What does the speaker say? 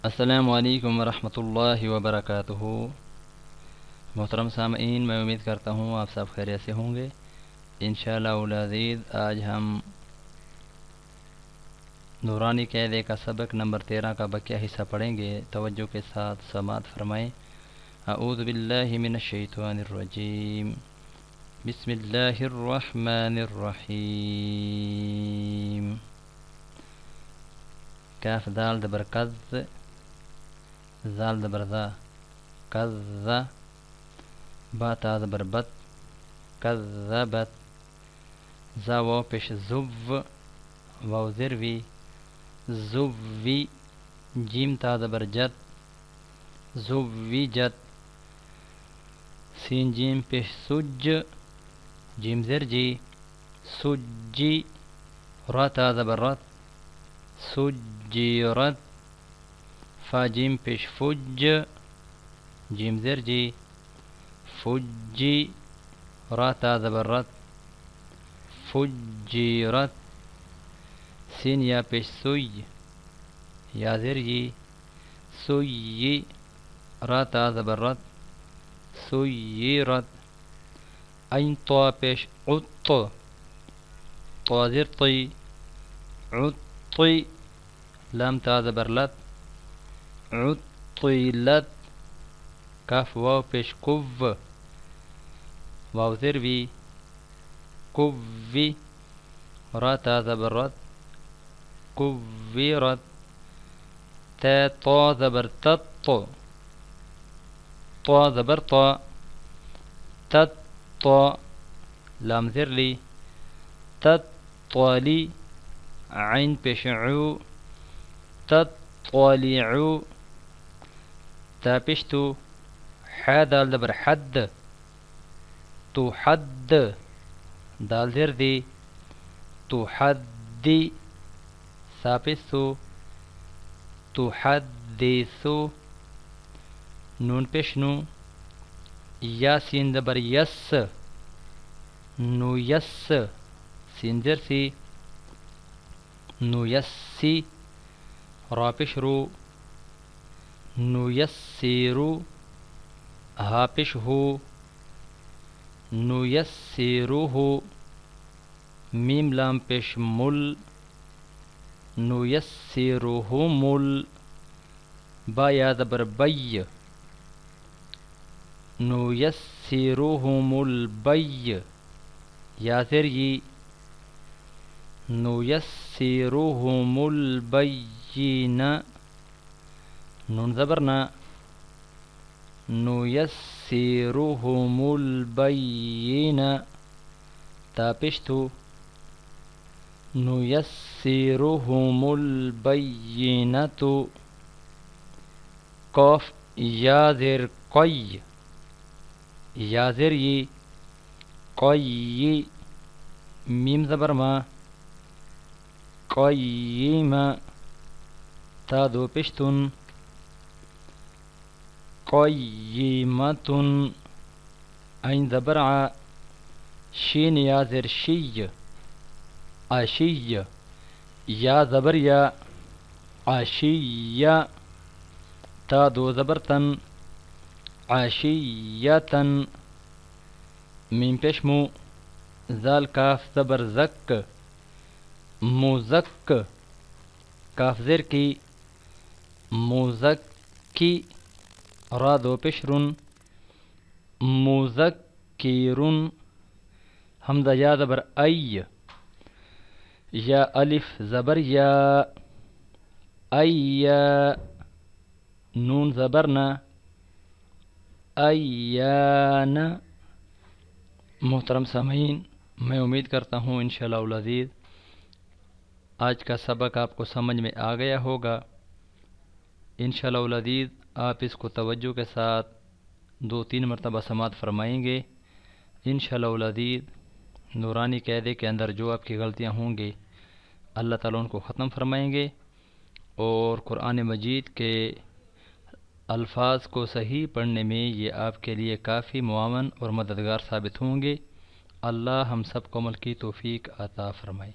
السلام علیکم ورحمۃ اللہ وبرکاتہ۔ محترم سامعین، میں امید کرتا ہوں آپ سب خیریت سے ہوں گے۔ انشاءاللہ العزیز آج ہم نورانی قاعدے کا سبق نمبر 13 کا بقیہ حصہ پڑھیں گے۔ توجہ کے ساتھ سماعت فرمائیں۔ اعوذ باللہ من الشیطان الرجیم، بسم اللہ الرحمن الرحیم۔ کاف دال زبر کز، زال زبر ذا، کذ، با تا زبر بت، کذبت، زا واو پیش زو، واو زروی، زوی، جیم تا زبر جت، زوی جت، سین جیم پیش سج، جیم زر جی، سجی، را تا زبر رت، سجیرت، فا جیم پیش فج، جیم زر جی، فجی، را تا زبر رت، فجیرت، سین یا پیش سوی، یا زر جی، سوی، را تا زبر رت، سویرت، این طا پیش عط، طا زر طی، عطی، لام تا زبر لت، عطیلت، کاف واو پیش کو، واو زروی، کوی، را تا زبر رت، کویرت، تا طا زبر تت، طا زبر طا، تت طا، لام زر لی، تطلی، عین پیش عو، تطلعو، تا پیش تو، حا دال زبر حد، تو حد، دال زر دی، تو حدی، سا پیش سو، تو حدیثو، نون پیش نو، یا سین زبر یس، نو یس، سین زر سی، نو یسی، را پیش رو، نو یسیرو، ہا پیش ہو، نو یسیرو ہو، میم لام پیش مل، نو یسیرو ہو مل، با یا زبر بی، نو یسیرو ہو مل بی، یا زر جی، نو یسیرو ہو مل بیین، نون زبرنا، نو یسیرو ہو مل بیین، تا پیش تو، نو یسیرو ہو مل بینتو، قاف یا زر قی، یا زر ی، قی، میم زبر ما، قیم، تا دو پیشتن، قیمتن، این زبر ع، شین یا زر شی، عشی، یا زبر یا، عشی، تا دو زبر تن، عشیتن، میم پیش مو، زال کاف زبر زک، مزک، کاف زر کی، مزکی، را دو پیش رن، مزکیرن، حمزہ یا زبر ای، یا الف زبر یا، ایا، نون زبرنا، ایان۔ محترم سامعین، میں امید کرتا ہوں انشاءاللہ العزیز آج کا سبق آپ کو سمجھ میں آ گیا ہوگا۔ انشاءاللہ العزیز آپ اس کو توجہ کے ساتھ 2-3 مرتبہ سماعت فرمائیں گے۔ انشاءاللہ العزیز نورانی قاعدے کے اندر جو آپ کی غلطیاں ہوں گی اللہ تعالیٰ ان کو ختم فرمائیں گے، اور قرآن مجید کے الفاظ کو صحیح پڑھنے میں یہ آپ کے لیے کافی معاون اور مددگار ثابت ہوں گے۔ اللہ ہم سب کو عمل کی توفیق عطا فرمائے۔